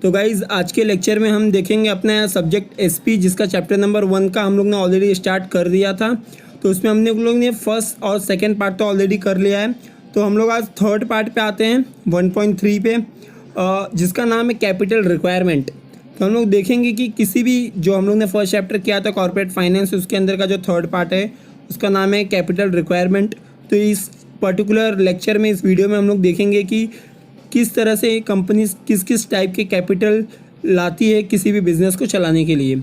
तो गाइज़ आज के लेक्चर में हम देखेंगे अपना सब्जेक्ट एसपी, जिसका चैप्टर नंबर 1 का हम लोग ने ऑलरेडी स्टार्ट कर दिया था। तो उसमें हम लोग ने फर्स्ट और सेकंड पार्ट तो ऑलरेडी कर लिया है। तो हम लोग आज थर्ड पार्ट पे आते हैं 1.3 पे, जिसका नाम है कैपिटल रिक्वायरमेंट। तो हम लोग देखेंगे कि किसी भी जो हम लोग ने फर्स्ट चैप्टर किया था कॉर्पोरेट फाइनेंस, उसके अंदर का जो थर्ड पार्ट है उसका नाम है कैपिटल रिक्वायरमेंट। तो इस पर्टिकुलर लेक्चर में, इस वीडियो में हम लोग देखेंगे कि किस तरह से कंपनी किस किस टाइप के कैपिटल लाती है किसी भी बिज़नेस को चलाने के लिए।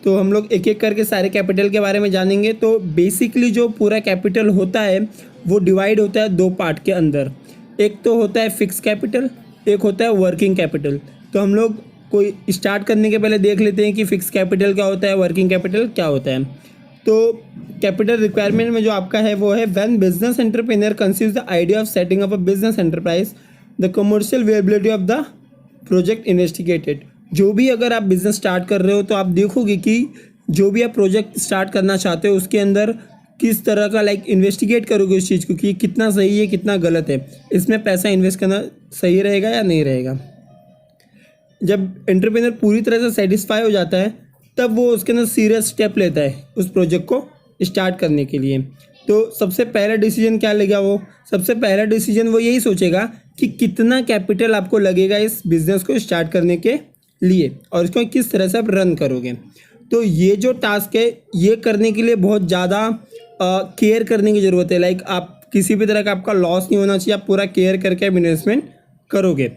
तो हम लोग एक एक करके सारे कैपिटल के बारे में जानेंगे। तो बेसिकली जो पूरा कैपिटल होता है वो डिवाइड होता है दो पार्ट के अंदर। एक तो होता है फिक्स कैपिटल, एक होता है वर्किंग कैपिटल। तो हम लोग कोई स्टार्ट करने के पहले देख लेते हैं कि फिक्स कैपिटल क्या होता है, वर्किंग कैपिटल क्या होता है। तो कैपिटल रिक्वायरमेंट में जो आपका है वो है when business entrepreneur conceives the idea of setting up a business enterprise the commercial viability of the project investigated. जो भी अगर आप बिजनेस स्टार्ट कर रहे हो तो आप देखोगे कि जो भी आप प्रोजेक्ट स्टार्ट करना चाहते हो उसके अंदर किस तरह का इन्वेस्टिगेट करोगे उस चीज़ को कि कितना सही है कितना गलत है, इसमें पैसा इन्वेस्ट करना सही रहेगा या नहीं रहेगा। जब एंटरप्रेन्योर पूरी तरह से सेटिस्फाई हो जाता है तब वो उसके अंदर सीरियस स्टेप लेता है उस प्रोजेक्ट को स्टार्ट करने के लिए। तो सबसे पहला डिसीजन क्या लेगा वो? सबसे पहला डिसीजन वो यही सोचेगा कि कितना कैपिटल आपको लगेगा इस बिज़नेस को स्टार्ट करने के लिए और इसको किस तरह से आप रन करोगे। तो ये जो टास्क है ये करने के लिए बहुत ज़्यादा केयर करने की ज़रूरत है। आप किसी भी तरह का आपका लॉस नहीं होना चाहिए, आप पूरा केयर करके आप इन्वेस्टमेंट करोगे।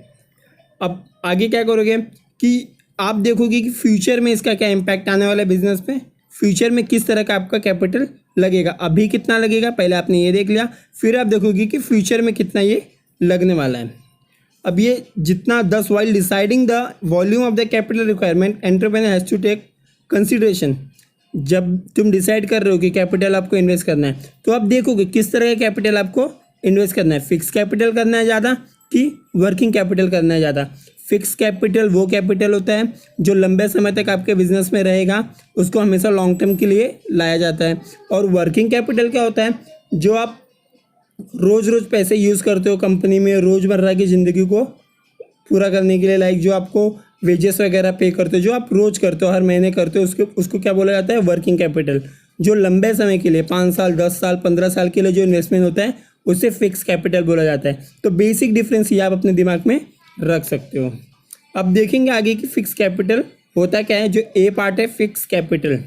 अब आगे क्या करोगे कि आप देखोगे कि फ्यूचर में इसका क्या इम्पैक्ट आने वाला है बिजनेस पे, फ्यूचर में किस तरह का आपका कैपिटल लगेगा। अभी कितना लगेगा पहले आपने ये देख लिया, फिर आप देखोगे कि फ्यूचर में कितना ये लगने वाला है। अब ये जितना 10 while deciding the volume of the capital requirement entrepreneur has to take consideration. जब तुम डिसाइड कर रहे हो कि कैपिटल आपको इन्वेस्ट करना है तो आप देखोगे किस तरह का कैपिटल आपको इन्वेस्ट करना है। फिक्स कैपिटल करना है ज़्यादा कि वर्किंग कैपिटल करना है ज़्यादा। फिक्स कैपिटल वो कैपिटल होता है जो लंबे समय तक आपके बिजनेस में रहेगा, उसको हमेशा लॉन्ग टर्म के लिए लाया जाता है। और वर्किंग कैपिटल क्या होता है? जो आप रोज़ रोज़ पैसे यूज़ करते हो कंपनी में रोज़मर्रा की ज़िंदगी को पूरा करने के लिए, जो आपको वेजेस वगैरह पे करते हो, जो आप रोज़ करते हो, हर महीने करते हो, उसको क्या बोला जाता है? Working capital. जो लंबे समय के लिए 5 साल 10 साल 15 साल के लिए जो इन्वेस्टमेंट होता है उसे फिक्स कैपिटल बोला जाता है। तो बेसिक डिफरेंस ये आप अपने दिमाग में रख सकते हो। अब देखेंगे आगे कि फिक्स कैपिटल होता क्या है। जो ए पार्ट है फिक्स कैपिटल।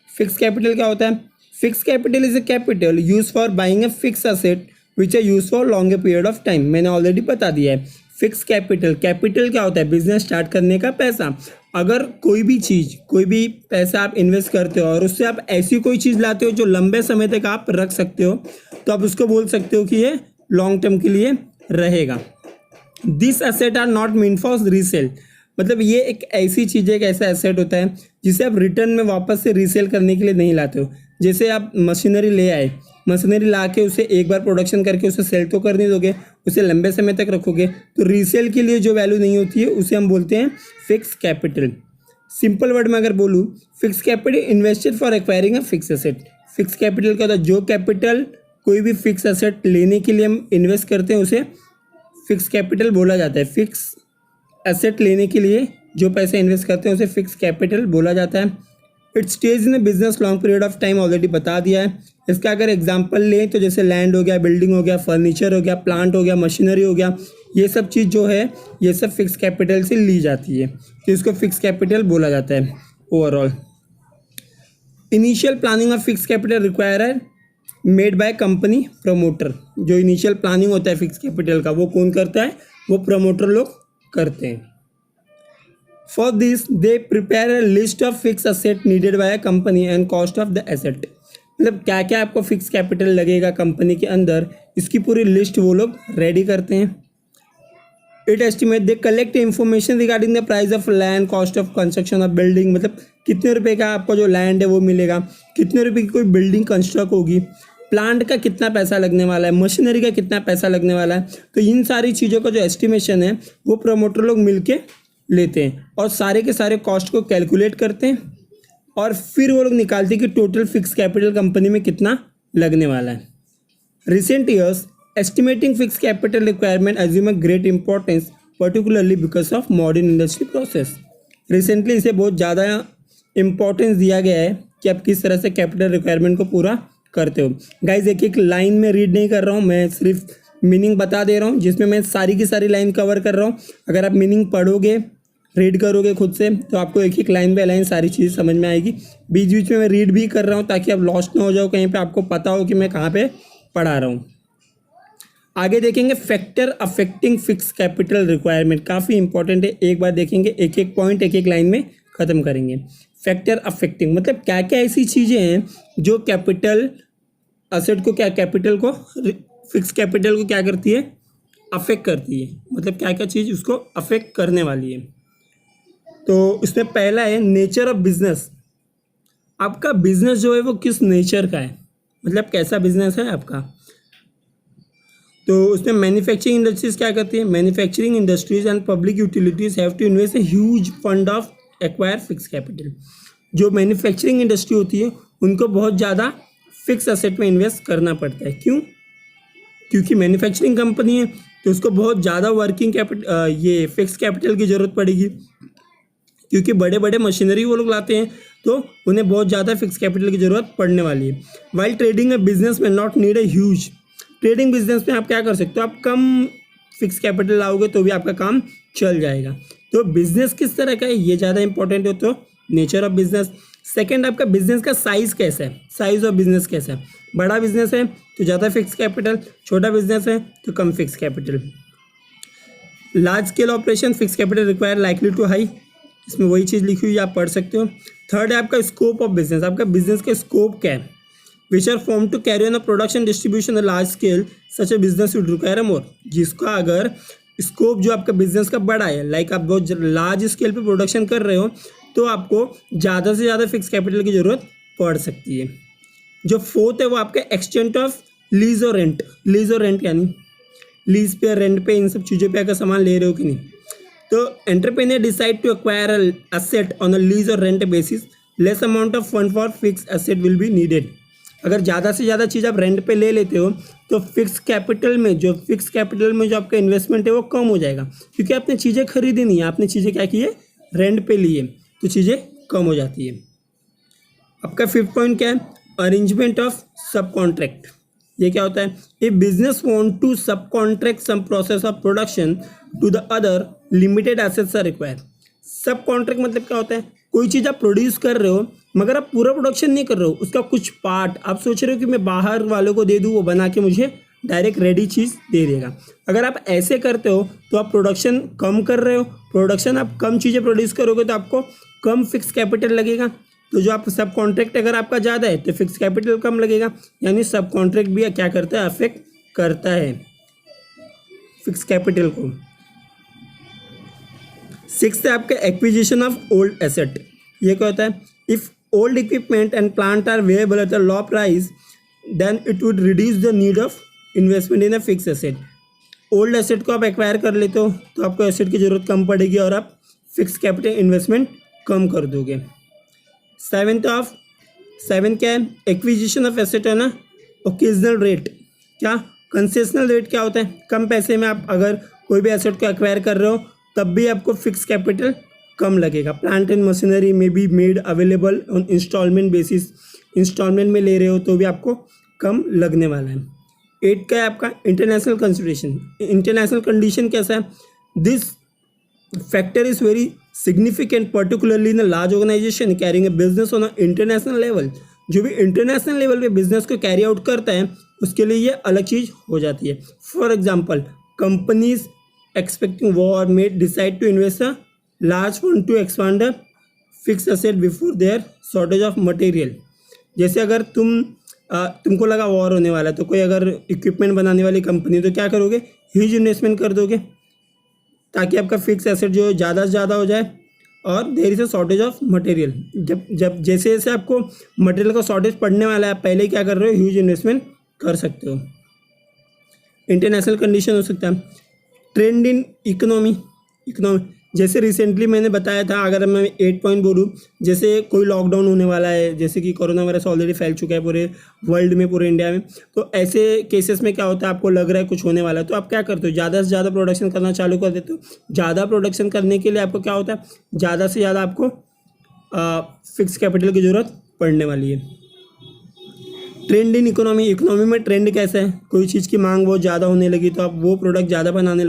फिक्स कैपिटल क्या होता है? Fix capital is a capital use for buying a fix asset which are use for longer period of time. मैंने ऑलरेडी बता दिया है। फिक्स कैपिटल, कैपिटल क्या होता है? बिजनेस स्टार्ट करने का पैसा। अगर कोई भी चीज़, कोई भी पैसा आप इन्वेस्ट करते हो और उससे आप ऐसी कोई चीज़ लाते हो जो लंबे समय तक आप रख सकते हो तो आप उसको बोल सकते हो कि ये लॉन्ग टर्म के लिए रहेगा। This asset are not meant for resale. मतलब ये एक ऐसी चीज़ है, एक ऐसा एसेट होता है जिसे आप रिटर्न में वापस से रीसेल करने के लिए नहीं लाते हो। जैसे आप मशीनरी ले आए, मशीनरी ला के उसे एक बार प्रोडक्शन करके उसे सेल तो कर नहीं दोगे, उसे लंबे समय तक रखोगे, तो रीसेल के लिए जो वैल्यू नहीं होती है उसे हम बोलते हैं फिक्स कैपिटल। सिंपल वर्ड में अगर बोलूँ, fix capital invested for acquiring a fix asset. Fix capital क्या होता है? जो कैपिटल कोई भी फिक्स एसेट लेने के लिए हम इन्वेस्ट करते हैं उसे फिक्स कैपिटल बोला जाता है। फिक्स एसेट लेने के लिए जो पैसे इन्वेस्ट करते हैं उसे फिक्स कैपिटल बोला जाता है। It stage in business long period of time, already बता दिया है। इसका अगर एग्जांपल लें तो जैसे लैंड हो गया, बिल्डिंग हो गया, फर्नीचर हो गया, प्लांट हो गया, मशीनरी हो गया, ये सब चीज़ जो है ये सब फिक्स कैपिटल से ली जाती है, तो इसको फिक्स कैपिटल बोला जाता है overall. Initial planning of fix capital require है मेड बाय कंपनी प्रमोटर। जो इनिशियल प्लानिंग होता है फिक्स कैपिटल का वो कौन करता है? वो प्रमोटर लोग करते हैं। For this they prepare a list of fix asset needed bye a company and cost of the asset. मतलब क्या क्या आपको फिक्स कैपिटल लगेगा कंपनी के अंदर, इसकी पूरी लिस्ट वो लोग रेडी करते हैं। It estimate they collect information regarding the price of land, cost of construction of building. मतलब कितने रुपए का आपका जो लैंड है वो मिलेगा, कितने रुपए की कोई बिल्डिंग कंस्ट्रक्ट होगी, प्लांट का कितना पैसा लगने वाला है, मशीनरी का कितना पैसा लगने वाला है। तो इन सारी चीज़ों का जो एस्टिमेशन है वो प्रमोटर लोग मिलके लेते हैं और सारे के सारे कॉस्ट को कैलकुलेट करते हैं और फिर वो लोग निकालते हैं कि टोटल फिक्स कैपिटल कंपनी में कितना लगने वाला है। Recent years estimating fixed capital requirement assume a great importance particularly because of modern industry process. Recently इसे बहुत ज़्यादा इम्पोर्टेंस दिया गया है कि आप किस तरह से कैपिटल रिक्वायरमेंट को पूरा करते हो। गाइज एक एक लाइन में रीड नहीं कर रहा हूँ, मैं सिर्फ मीनिंग बता दे रहा हूँ, जिसमें मैं सारी की सारी लाइन कवर कर रहा हूँ। अगर आप मीनिंग पढ़ोगे, रीड करोगे खुद से, तो आपको एक एक लाइन बाय लाइन सारी चीज़ समझ में आएगी। बीच बीच में मैं रीड भी कर रहा हूँ ताकि आप लॉस्ट ना हो जाओ कहीं पे, आपको पता हो कि मैं कहाँ पे पढ़ा रहा हूँ। आगे देखेंगे factor affecting fix capital requirement, काफ़ी इंपॉर्टेंट है। एक बार देखेंगे, एक एक पॉइंट एक एक लाइन में ख़त्म करेंगे। फैक्टर अफेक्टिंग मतलब क्या क्या ऐसी चीज़ें हैं जो कैपिटल असेट को, क्या कैपिटल को, फिक्स कैपिटल को क्या करती है, अफेक्ट करती है। मतलब क्या क्या चीज़ उसको अफेक्ट करने वाली है। तो इसमें पहला है नेचर ऑफ बिजनेस। आपका बिजनेस जो है वो किस नेचर का है, मतलब कैसा बिजनेस है आपका। तो उसमें मैन्युफैक्चरिंग इंडस्ट्रीज क्या करती है, manufacturing industries and public utilities have to invest a huge fund of acquire fix capital. जो मैन्युफैक्चरिंग इंडस्ट्री होती है उनको बहुत ज़्यादा फिक्स एसेट में इन्वेस्ट करना पड़ता है। क्यों? क्योंकि मैन्युफैक्चरिंग कंपनी है तो उसको बहुत ज़्यादा वर्किंग कैपिटल, ये फिक्स कैपिटल की ज़रूरत पड़ेगी, क्योंकि बड़े बड़े मशीनरी वो लोग लाते हैं तो उन्हें बहुत ज़्यादा फिक्स कैपिटल की ज़रूरत पड़ने वाली है। वाइल ट्रेडिंग अ बिजनेस में not need a huge, trading business में आप क्या कर सकते हो, आप कम फिक्स कैपिटल लाओगे तो भी आपका काम चल जाएगा। तो बिजनेस किस तरह का है ये ज़्यादा इंपॉर्टेंट है, तो नेचर ऑफ बिजनेस। सेकंड, आपका बिजनेस का साइज़ कैसा है, साइज ऑफ बिजनेस कैसा है। बड़ा बिजनेस है तो ज़्यादा फिक्स कैपिटल, छोटा बिजनेस है तो कम fix capital. Large scale operation fix capital require likely to high, इसमें वही चीज़ लिखी हुई आप पढ़ सकते हो। थर्ड है आपका स्कोप ऑफ बिजनेस, आपका बिजनेस का स्कोप क्या है। Which are form to carry on a production distribution a large scale such a business would require more, जिसका अगर स्कोप जो आपका बिजनेस का बड़ा है, लाइक आप बहुत लार्ज स्केल पे प्रोडक्शन कर रहे हो तो आपको ज़्यादा से ज़्यादा फिक्स कैपिटल की ज़रूरत पड़ सकती है। जो फोर्थ है वो आपका एक्सटेंट ऑफ लीज और रेंट। लीज और रेंट यानी लीज पे, रेंट पे, इन सब चीज़ों पे अगर सामान ले रहे हो कि नहीं। तो entrepreneur decide to acquire asset on a lease और rent basis, less amount of fund for fix asset will be needed. अगर ज़्यादा से ज़्यादा चीज़ आप रेंट पे ले लेते हो तो फिक्स कैपिटल में जो आपका इन्वेस्टमेंट है वो कम हो जाएगा, क्योंकि आपने चीज़ें खरीदी नहीं है, आपने चीज़ें क्या की है, रेंट पे ली है, तो चीज़ें कम हो जाती है। आपका फिफ्थ पॉइंट क्या है, अरेंजमेंट ऑफ सब कॉन्ट्रैक्ट। ये क्या होता है, a business want to subcontract some process of production to the other limited assets are require. Subcontract मतलब क्या होता है, कोई चीज़ आप प्रोड्यूस कर रहे हो मगर आप पूरा प्रोडक्शन नहीं कर रहे हो, उसका कुछ पार्ट आप सोच रहे हो कि मैं बाहर वालों को दे दूँ, वो बना के मुझे डायरेक्ट रेडी चीज़ दे देगा। अगर आप ऐसे करते हो तो आप प्रोडक्शन कम कर रहे हो, प्रोडक्शन आप कम चीज़ें प्रोड्यूस करोगे तो आपको कम फिक्स कैपिटल लगेगा। तो जो आप सब कॉन्ट्रैक्ट अगर आपका ज़्यादा है तो फिक्स कैपिटल कम लगेगा, यानी सब कॉन्ट्रैक्ट भी क्या करता है, अफेक्ट करता है फिक्स कैपिटल को। सिक्स्थ है आपका एक्विजिशन ऑफ ओल्ड एसेट। ये क्या होता है, if old equipment and plant are available at a low price then it would reduce the need of investment in a fix asset. Old asset को आप acquire कर लेते हो तो आपको एसेट की ज़रूरत कम पड़ेगी और आप फिक्स कैपिटल इन्वेस्टमेंट कम कर दोगे। सेवन क्या है, एक्विजिशन ऑफ एसेट है ना, ओकेजनल रेट। क्या कंसेशनल रेट क्या होता है, कम पैसे में आप अगर कोई भी एसेट को एक्वायर कर रहे हो तब भी आपको फिक्स कैपिटल कम लगेगा। प्लांट एंड मशीनरी में be made available on instalment basis, instalment में ले रहे हो तो भी आपको कम लगने वाला है। 8 का है आपका इंटरनेशनल कंसिडरेशन। इंटरनेशनल कंडीशन कैसा है, this factor is very significant particularly in a large organisation carrying a business on a international level. जो भी इंटरनेशनल लेवल पे बिजनेस को कैरी आउट करता है उसके लिए ये अलग चीज़ हो जाती है। For example, companies expecting war may decide to invest a large fund to expand a fix asset before there shortage of material. जैसे अगर तुमको लगा वॉर होने वाला है तो कोई अगर इक्विपमेंट बनाने वाली कंपनी तो क्या करोगे, ह्यूज इन्वेस्टमेंट कर दोगे ताकि आपका फिक्स एसेट जो ज़्यादा से ज़्यादा हो जाए और there is a shortage of material. जब जैसे जैसे आपको मटेरियल का शॉर्टेज पड़ने वाला है, आप पहले क्या कर रहे हो, ह्यूज इन्वेस्टमेंट कर सकते हो। इंटरनेशनल कंडीशन हो सकता है। ट्रेंड इन इकोनॉमी जैसे रिसेंटली मैंने बताया था, अगर मैं 8 पॉइंट बोलूँ, जैसे कोई लॉकडाउन होने वाला है, जैसे कि कोरोना वायरस ऑलरेडी फैल चुका है पूरे वर्ल्ड में, पूरे इंडिया में, तो ऐसे केसेस में क्या होता है, आपको लग रहा है कुछ होने वाला है, तो आप क्या करते हो, ज़्यादा से ज़्यादा प्रोडक्शन करना चालू कर देते हो। ज़्यादा प्रोडक्शन करने के लिए आपको क्या होता है, ज़्यादा से ज़्यादा आपको फिक्स कैपिटल की ज़रूरत पड़ने वाली है। ट्रेंड इन इकोनॉमी में ट्रेंड कैसा है, कोई चीज़ की मांग बहुत ज़्यादा होने लगी तो आप वो प्रोडक्ट ज़्यादा बनाने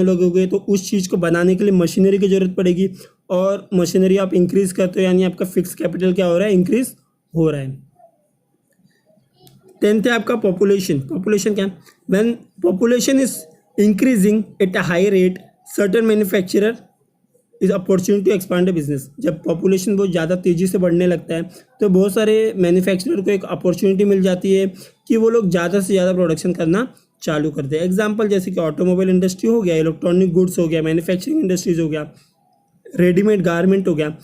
लगोगे, तो उस चीज़ को बनाने के लिए मशीनरी की ज़रूरत पड़ेगी, और मशीनरी आप इंक्रीज़ करते हो, यानी आपका फिक्स कैपिटल क्या हो रहा है, इंक्रीज़ हो रहा है। 10th है आपका पॉपुलेशन क्या है, when population is increasing at a high rate, certain manufacturer is opportunity to expand business. जब पॉपुलेशन बहुत ज़्यादा तेज़ी से बढ़ने लगता है तो बहुत सारे मैन्युफैक्चरर को एक अपॉर्चुनिटी मिल जाती है कि वो लोग ज़्यादा से ज़्यादा प्रोडक्शन करना चालू करते हैं। एग्जांपल जैसे कि ऑटोमोबाइल इंडस्ट्री हो गया, इलेक्ट्रॉनिक गुड्स हो गया, मैन्युफैक्चरिंग इंडस्ट्रीज हो गया, रेडीमेड गारमेंट हो गया,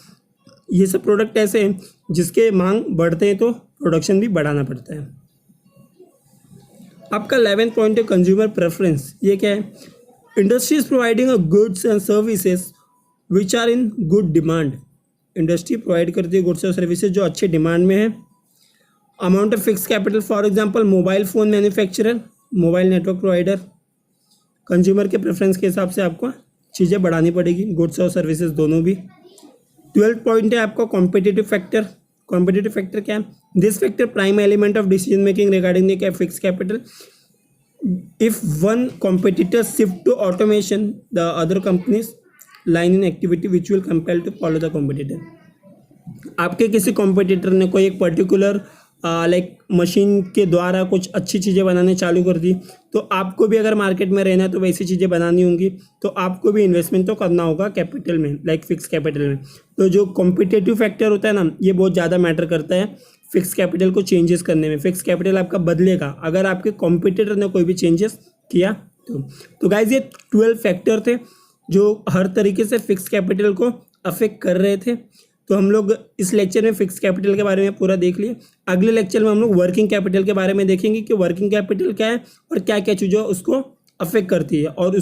ये सब प्रोडक्ट ऐसे हैं जिसके मांग बढ़ते हैं तो प्रोडक्शन भी बढ़ाना पड़ता है। आपका 11th पॉइंट है कंज्यूमर प्रेफरेंस। ये क्या है, industry is providing a goods and services which are in good demand. Industry provide करती है गुड्स और सर्विसेज जो अच्छे डिमांड में है। Amount of fix capital, for example mobile phone manufacturer, mobile network provider, consumer के प्रेफरेंस के हिसाब से आपको चीज़ें बढ़ानी पड़ेगी, गुड्स और सर्विसेज दोनों भी। 12th पॉइंट है आपका कॉम्पिटिटिव फैक्टर। कॉम्पिटिटिव फैक्टर क्या है, this factor prime element of decision making regarding the fix capital. If one competitor shift to automation, the other companies line in activity which will compel to follow the competitor. आपके किसी competitor ने कोई एक particular like machine के द्वारा कुछ अच्छी चीज़ें बनाने चालू कर दी, तो आपको भी अगर मार्केट में रहना है तो वैसी चीज़ें बनानी होंगी, तो आपको भी इन्वेस्टमेंट तो करना होगा कैपिटल में, लाइक फिक्स कैपिटल में। तो जो कॉम्पिटिटिव फैक्टर होता है ना, ये बहुत ज़्यादा मैटर करता है फिक्स कैपिटल को चेंजेस करने में। फिक्स कैपिटल आपका बदलेगा अगर आपके कॉम्पिटिटर ने कोई भी चेंजेस किया तो गाइज ये 12 फैक्टर थे जो हर तरीके से फिक्स कैपिटल को अफेक्ट कर रहे थे। तो हम लोग इस लेक्चर में फिक्स कैपिटल के बारे में पूरा देख लिए। अगले लेक्चर में हम लोग वर्किंग कैपिटल के बारे में देखेंगे कि वर्किंग कैपिटल क्या है और क्या क्या चीज़ें उसको अफेक्ट करती है और